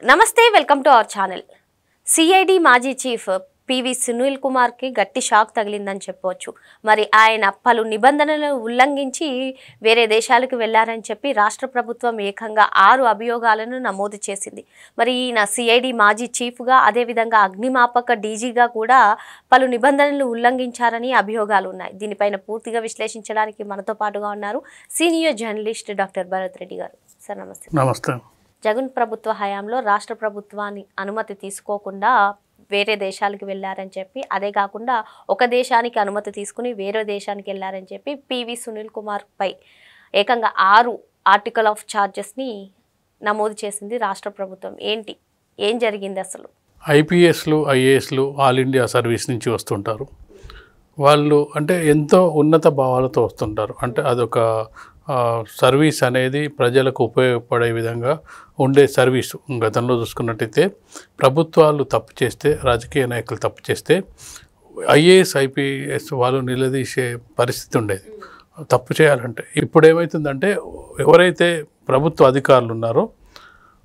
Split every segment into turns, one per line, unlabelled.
నమస్తే welcome to our channel. CID మాజీ chief PV Sunil Kumar కి గట్టి షాక్ తగిలిందని చెప్పవచ్చు. మరి ఆయన పలు నిబంధనలను ఉల్లంఘించి వేరే దేశాలకు వెళ్లారని చెప్పి రాష్ట్ర ప్రభుత్వం ఏకంగా 6 అభియోగాలను నమోదు చేసింది. మరి ఈయన సిఐడి మాజీ చీఫ్గా అదేవిధంగా అగ్నిమాపక డీజీగా కూడా పలు నిబంధనలు ఉల్లంఘించారని అభియోగాలు ఉన్నాయి. దీనిపైన పూర్తిగా విశ్లేషించడానికి మనతో పాటుగా ఉన్నారు senior journalist doctor Bharat Reddy గారు. సార్ నమస్తే.
నమస్తే.
జగన్ ప్రభుత్వ హయాంలో రాష్ట్ర ప్రభుత్వాన్ని అనుమతి తీసుకోకుండా వేరే దేశాలకు వెళ్ళారని చెప్పి, అదే కాకుండా ఒక దేశానికి అనుమతి తీసుకుని వేరే దేశానికి వెళ్ళారని చెప్పి పివి సునీల్ కుమార్ పై ఏకంగా 6 ఆర్టికల్ ఆఫ్ ఛార్జెస్ని నమోదు చేసింది రాష్ట్ర ప్రభుత్వం. ఏం జరిగింది అసలు?
ఐపీఎస్లు ఐఏఎస్లు ఆల్ ఇండియా సర్వీస్ నుంచి వస్తుంటారు. వాళ్ళు అంటే ఎంతో ఉన్నత భావాలతో వస్తుంటారు. అంటే అదొక సర్వీస్ అనేది ప్రజలకు ఉపయోగపడే విధంగా ఉండే సర్వీసు. గతంలో చూసుకున్నట్టయితే ప్రభుత్వాలు తప్పు చేస్తే, రాజకీయ నాయకులు తప్పు చేస్తే ఐఏఎస్ ఐపీఎస్ వాళ్ళు నిలదీసే పరిస్థితి ఉండేది తప్పు చేయాలంటే. ఇప్పుడు ఏమవుతుందంటే ఎవరైతే ప్రభుత్వ అధికారులు ఉన్నారో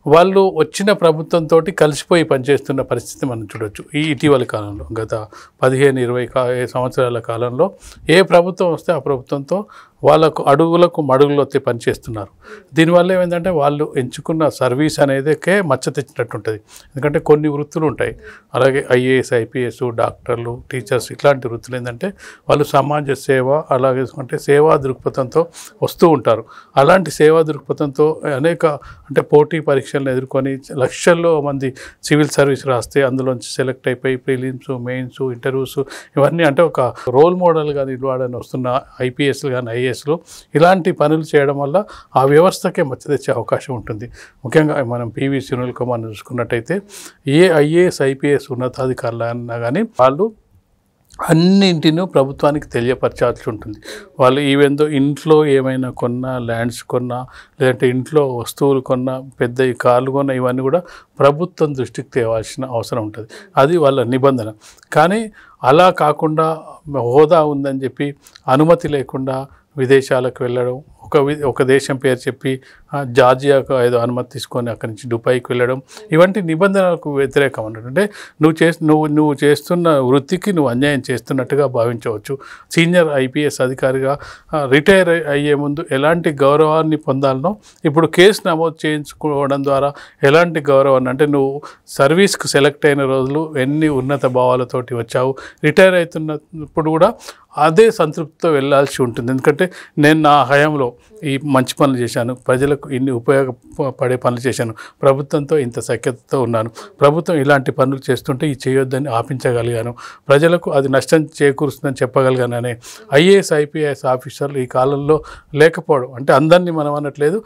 వాళ్ళు వచ్చిన ప్రభుత్వంతో కలిసిపోయి పనిచేస్తున్న పరిస్థితి మనం చూడవచ్చు. ఈ ఇటీవలి కాలంలో గత 15-20 సంవత్సరాల కాలంలో ఏ ప్రభుత్వం వస్తే ఆ ప్రభుత్వంతో వాళ్ళకు అడుగులకు మడుగులొత్తి పనిచేస్తున్నారు. దీనివల్ల ఏమైందంటే వాళ్ళు ఎంచుకున్న సర్వీస్ అనేదికే మచ్చ తెచ్చినట్టు ఉంటుంది. ఎందుకంటే కొన్ని వృత్తులు ఉంటాయి, అలాగే ఐఏఎస్ ఐపీఎస్ డాక్టర్లు టీచర్స్ ఇట్లాంటి వృత్తులు ఏంటంటే వాళ్ళు సమాజ సేవ అలాగే అంటే సేవా దృక్పథంతో వస్తూ ఉంటారు. అలాంటి సేవా దృక్పథంతో అనేక అంటే పోటీ పరీక్షలను ఎదుర్కొని లక్షల్లో మంది సివిల్ సర్వీస్ రాస్తే అందులోంచి సెలెక్ట్ అయిపోయి ప్రిలిమ్స్ మెయిన్స్ ఇంటర్వ్యూస్ ఇవన్నీ అంటే ఒక రోల్ మోడల్గా నిలవాడని వస్తున్న ఐపీఎస్లు కానీ ఐఏఎస్లు ఇలాంటి పనులు చేయడం వల్ల ఆ వ్యవస్థకే మచ్చ తెచ్చే అవకాశం ఉంటుంది. ముఖ్యంగా మనం పివి సునీల్ కుమార్ని చూసుకున్నట్టయితే ఏ ఐఏఎస్ ఐపీఎస్ ఉన్నతాధికారులు అన్నా కానీ వాళ్ళు అన్నింటినీ ప్రభుత్వానికి తెలియపరచాల్సి ఉంటుంది. వాళ్ళు ఈవెందో ఇంట్లో ఏమైనా కొన్నా, ల్యాండ్స్ కొన్నా, లేదంటే ఇంట్లో వస్తువులు కొన్నా, పెద్ద కార్లు కొన్నా ఇవన్నీ కూడా ప్రభుత్వం దృష్టికి తేవాల్సిన అవసరం ఉంటుంది. అది వాళ్ళ నిబంధన. కానీ అలా కాకుండా హోదా ఉందని చెప్పి అనుమతి లేకుండా విదేశాలకు వెళ్ళడం, ఒక దేశం పేరు చెప్పి జార్జియాకు ఏదో అనుమతి తీసుకొని అక్కడి నుంచి దుబాయ్కి వెళ్ళడం, ఇవంటి నిబంధనలకు వ్యతిరేకం అన్నట్టు. అంటే నువ్వు చేస్తున్న వృత్తికి నువ్వు అన్యాయం చేస్తున్నట్టుగా భావించవచ్చు. సీనియర్ ఐపీఎస్ అధికారిగా రిటైర్ అయ్యే ముందు ఎలాంటి గౌరవాన్ని పొందాలనో ఇప్పుడు కేసు నమోదు చేయించుకోవడం ద్వారా ఎలాంటి గౌరవాన్ని అంటే నువ్వు సర్వీస్కు సెలెక్ట్ అయిన రోజులు ఎన్ని ఉన్నత భావాలతోటి వచ్చావు, రిటైర్ అవుతున్నప్పుడు కూడా అదే సంతృప్తితో వెళ్ళాల్సి ఉంటుంది. ఎందుకంటే నేను నా హయాంలో ఈ మంచి పనులు చేశాను, ప్రజలకు ఇన్ని ఉపయోగపడే పనులు చేశాను, ప్రభుత్వంతో ఇంత సఖ్యతతో ఉన్నాను, ప్రభుత్వం ఇలాంటి పనులు చేస్తుంటే ఈ చేయొద్దని ఆపించగలిగాను, ప్రజలకు అది నష్టం చేకూరుస్తుందని చెప్పగలిగాను అనే ఐఏఎస్ ఐపీఎస్ ఆఫీసర్లు ఈ కాలంలో లేకపోవడం. అంటే అందరినీ మనం అనట్లేదు,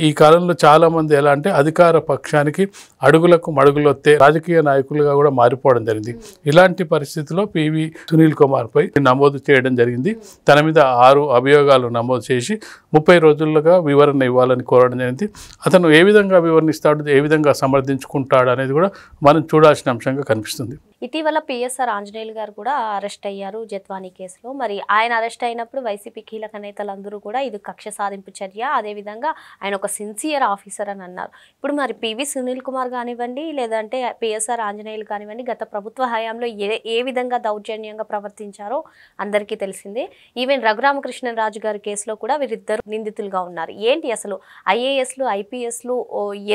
ఈ కాలంలో చాలామంది ఎలా అంటే అధికార పక్షానికి అడుగులకు మడుగులొత్తే రాజకీయ నాయకులుగా కూడా మారిపోవడం జరిగింది. ఇలాంటి పరిస్థితిలో పివి సునీల్ కుమార్పై నమోదు చేయడం జరిగింది. తన మీద 6 అభియోగాలు నమోదు చేసి 30 రోజులుగా వివరణ ఇవ్వాలని కోరడం జరిగింది. అతను ఏ విధంగా వివరణిస్తాడు, ఏ విధంగా సమర్థించుకుంటాడు అనేది కూడా మనం చూడాల్సిన అంశంగా కనిపిస్తుంది.
ఇటీవల పిఎస్ఆర్ ఆంజనేయులు గారు కూడా అరెస్ట్ అయ్యారు జత్వానీ కేసులో. మరి ఆయన అరెస్ట్ అయినప్పుడు వైసీపీ కీలక నేతలందరూ కూడా ఇది కక్ష సాధింపు చర్య, అదేవిధంగా ఆయన ఒక సిన్సియర్ ఆఫీసర్ అని అన్నారు. ఇప్పుడు మరి పివి సునీల్ కుమార్ కానివ్వండి, లేదంటే పిఎస్ఆర్ ఆంజనేయులు కానివ్వండి, గత ప్రభుత్వ హయాంలో ఏ విధంగా దౌర్జన్యంగా ప్రవర్తించారో అందరికీ తెలిసిందే. ఈవెన్ రఘురామకృష్ణరాజు గారి కేసులో కూడా వీరిద్దరు నిందితులుగా ఉన్నారు. ఏంటి అసలు ఐఏఎస్లు ఐపీఎస్లు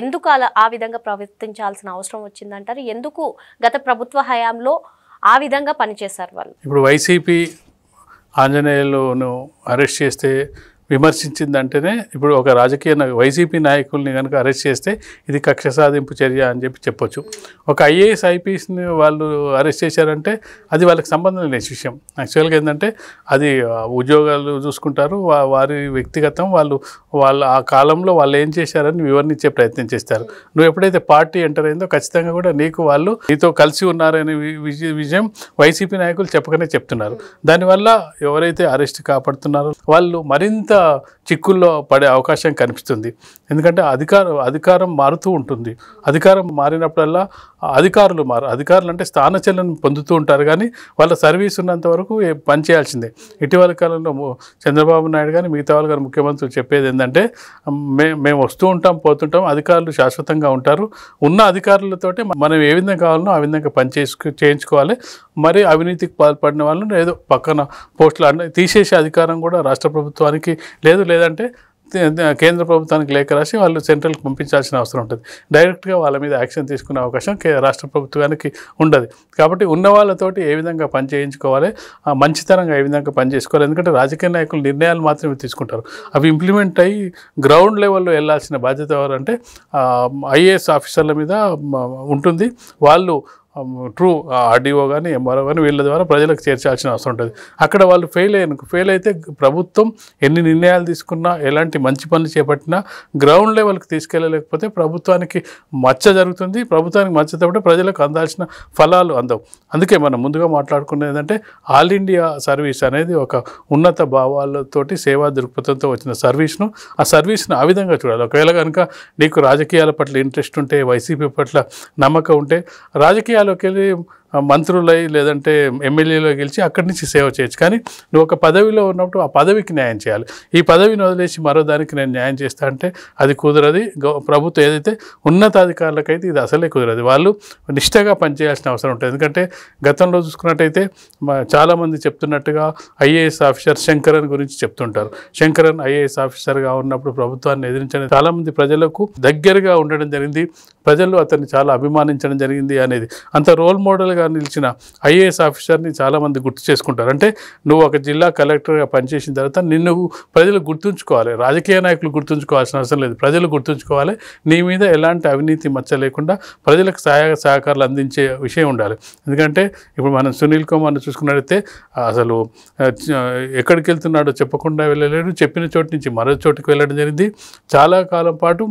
ఎందుకు ఆ విధంగా ప్రవర్తించాల్సిన అవసరం వచ్చిందంటారు? ఎందుకు గత ప్రభుత్వ హయాంలో ఆ విధంగా పనిచేశారు వాళ్ళు?
ఇప్పుడు వైసీపీ ఆంజనేయులను అరెస్ట్ చేస్తే విమర్శించిందంటేనే ఇప్పుడు ఒక రాజకీయ వైసీపీ నాయకుల్ని కనుక అరెస్ట్ చేస్తే ఇది కక్ష సాధింపు చర్య అని చెప్పొచ్చు. ఒక ఐఏఎస్ ఐపీఎస్ని వాళ్ళు అరెస్ట్ చేశారంటే అది వాళ్ళకి సంబంధం లేని విషయం. యాక్చువల్గా ఏంటంటే అది ఉద్యోగాలు చూసుకుంటారు, వారి వ్యక్తిగతం, వాళ్ళు ఆ కాలంలో వాళ్ళు ఏం చేశారని వివరించే ప్రయత్నం చేస్తారు. నువ్వు ఎప్పుడైతే పార్టీ ఎంటర్ అయిందో ఖచ్చితంగా కూడా వాళ్ళు నీతో కలిసి ఉన్నారనే విషయం వైసీపీ నాయకులు చెప్పకనే చెప్తున్నారు. దానివల్ల ఎవరైతే అరెస్ట్ కాపాడుతున్నారో వాళ్ళు మరింత చిక్కుల్లో పడే అవకాశం కనిపిస్తుంది. ఎందుకంటే అధికారం మారుతూ ఉంటుంది. అధికారం మారినప్పుడల్లా అధికారులు అంటే స్థానచలనం పొందుతూ ఉంటారు, కానీ వాళ్ళ సర్వీస్ ఉన్నంత వరకు పనిచేయాల్సిందే. ఇటీవల కాలంలో చంద్రబాబు నాయుడు కానీ మిగతా వాళ్ళు కానీ ముఖ్యమంత్రులు చెప్పేది ఏంటంటే మేము వస్తూ ఉంటాం పోతుంటాం, అధికారులు శాశ్వతంగా ఉంటారు, ఉన్న అధికారులతోటి మనం ఏ విధంగా కావాలనో ఆ విధంగా చేయించుకోవాలి. మరి అవినీతికి పాల్పడిన వాళ్ళని ఏదో పక్కన పోస్టులు తీసేసే అధికారం కూడా రాష్ట్ర ప్రభుత్వానికి లేదు, లేదంటే కేంద్ర ప్రభుత్వానికి లేఖ రాసి వాళ్ళు సెంట్రల్కి పంపించాల్సిన అవసరం ఉంటుంది. డైరెక్ట్గా వాళ్ళ మీద యాక్షన్ తీసుకునే అవకాశం రాష్ట్ర ప్రభుత్వానికి ఉండదు. కాబట్టి ఉన్న వాళ్ళతోటి ఏ విధంగా పని చేయించుకోవాలి, మంచితనంగా ఏ విధంగా పని చేసుకోవాలి. ఎందుకంటే రాజకీయ నాయకులు నిర్ణయాలు మాత్రమే తీసుకుంటారు, అవి ఇంప్లిమెంట్ అయ్యి గ్రౌండ్ లెవెల్లో వెళ్ళాల్సిన బాధ్యత ఎవరంటే ఐఏఎస్ ఆఫీసర్ల మీద ఉంటుంది. వాళ్ళు ట్రూ ఆర్డీఓ కానీ ఎంఆర్ఓ కానీ వీళ్ళ ద్వారా ప్రజలకు చేర్చాల్సిన అవసరం ఉంటుంది. అక్కడ వాళ్ళు ఫెయిల్ అయితే ప్రభుత్వం ఎన్ని నిర్ణయాలు తీసుకున్నా, ఎలాంటి మంచి పనులు చేపట్టినా గ్రౌండ్ లెవెల్కి తీసుకెళ్ళలేకపోతే ప్రభుత్వానికి మచ్చ జరుగుతుంది. ప్రభుత్వానికి మచ్చతోటి ప్రజలకు అందాల్సిన ఫలాలు అందవు. అందుకే మనం ముందుగా మాట్లాడుకునేది ఏంటంటే ఆల్ ఇండియా సర్వీస్ అనేది ఒక ఉన్నత భావాలతోటి సేవా దృక్పథంతో వచ్చిన సర్వీస్ను, ఆ సర్వీస్ను ఆ విధంగా చూడాలి. ఒకవేళ కనుక నీకు రాజకీయాల పట్ల ఇంట్రెస్ట్ ఉంటే, వైసీపీ పట్ల నమ్మకం ఉంటే, రాజకీయాల్లోకి వెళ్ళి మంత్రులై లేదంటే ఎమ్మెల్యేలో గెలిచి అక్కడి నుంచి సేవ చేయొచ్చు. కానీ నువ్వు ఒక పదవిలో ఉన్నప్పుడు ఆ పదవికి న్యాయం చేయాలి. ఈ పదవిని వదిలేసి మరో దానికి నేను న్యాయం చేస్తా అంటే అది కుదరది. ప్రభుత్వం ఏదైతే ఉన్నతాధికారులకైతే ఇది అసలే కుదరదు. వాళ్ళు నిష్ఠగా పనిచేయాల్సిన అవసరం ఉంటుంది. ఎందుకంటే గతంలో చూసుకున్నట్టయితే చాలామంది చెప్తున్నట్టుగా ఐఏఎస్ ఆఫీసర్ శంకరన్ గురించి చెప్తుంటారు. శంకరన్ ఐఏఎస్ ఆఫీసర్గా ఉన్నప్పుడు ప్రభుత్వాన్ని ఎదిరించడం, చాలామంది ప్రజలకు దగ్గరగా ఉండడం జరిగింది, ప్రజలు అతన్ని చాలా అభిమానించడం జరిగింది అనేది, అంత రోల్ మోడల్గా నిలిచిన ఐఏఎస్ ఆఫీసర్ని చాలామంది గుర్తు చేసుకుంటారు. అంటే నువ్వు ఒక జిల్లా కలెక్టర్గా పనిచేసిన తర్వాత నిన్ను ప్రజలు గుర్తుంచుకోవాలి. రాజకీయ నాయకులు గుర్తుంచుకోవాల్సిన అవసరం లేదు, ప్రజలు గుర్తుంచుకోవాలి. నీ మీద ఎలాంటి అవినీతి మచ్చ లేకుండా ప్రజలకు సహకారాలు అందించే విషయం ఉండాలి. ఎందుకంటే ఇప్పుడు మనం సునీల్ కుమార్ని చూసుకున్నట్టయితే అసలు ఎక్కడికి వెళ్తున్నాడో చెప్పకుండా వెళ్ళలేడు, చెప్పిన చోటు నుంచి మరో చోటుకి వెళ్ళడం జరిగింది. చాలా కాలం పాటు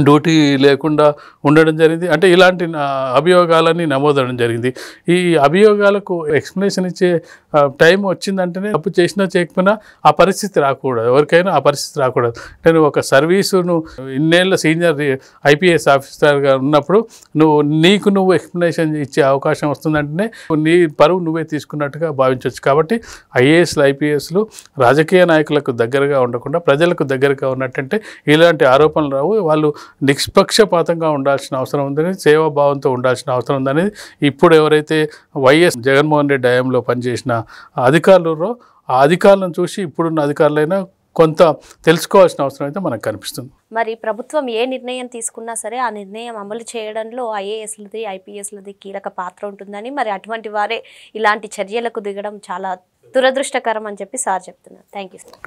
డ్యూటీ లేకుండా ఉండడం జరిగింది. అంటే ఇలాంటి అభియోగాలన్నీ నమోదవడం జరిగింది. ఈ అభియోగాలకు ఎక్స్ప్లెనేషన్ ఇచ్చే టైం వచ్చిందంటేనే తప్పు చేసినా చేయకపోయినా ఆ పరిస్థితి రాకూడదు, ఎవరికైనా ఆ పరిస్థితి రాకూడదు. అంటే నువ్వు ఒక సర్వీసును ఇన్నేళ్ళ సీనియర్ ఐపీఎస్ ఆఫీసర్గా ఉన్నప్పుడు నువ్వు ఎక్స్ప్లెనేషన్ ఇచ్చే అవకాశం వస్తుందంటేనే నీ పరువు నువ్వే తీసుకున్నట్టుగా భావించవచ్చు. కాబట్టి ఐఏఎస్లు ఐపీఎస్లు రాజకీయ నాయకులకు దగ్గరగా ఉండకుండా ప్రజలకు దగ్గరగా ఉన్నట్టంటే ఇలాంటి ఆరోపణలు రావు. వాళ్ళు నిష్పక్షపాతంగా ఉండాల్సిన అవసరం ఉందని, సేవాభావంతో ఉండాల్సిన అవసరం ఉందనేది ఇప్పుడు ఎవరైతే వైఎస్ జగన్మోహన్ రెడ్డి హయాంలో పనిచేసిన అధికారులు ఆ అధికారులను చూసి ఇప్పుడున్న అధికారులైనా కొంత తెలుసుకోవాల్సిన అవసరం అయితే మనకు కనిపిస్తుంది.
మరి ప్రభుత్వం ఏ నిర్ణయం తీసుకున్నా సరే ఆ నిర్ణయం అమలు చేయడంలో ఐఏఎస్లది ఐపీఎస్లది కీలక పాత్ర ఉంటుందని, మరి అటువంటి వారే ఇలాంటి చర్యలకు దిగడం చాలా దురదృష్టకరం అని చెప్పి సార్ చెప్తున్నారు. Thank you sir.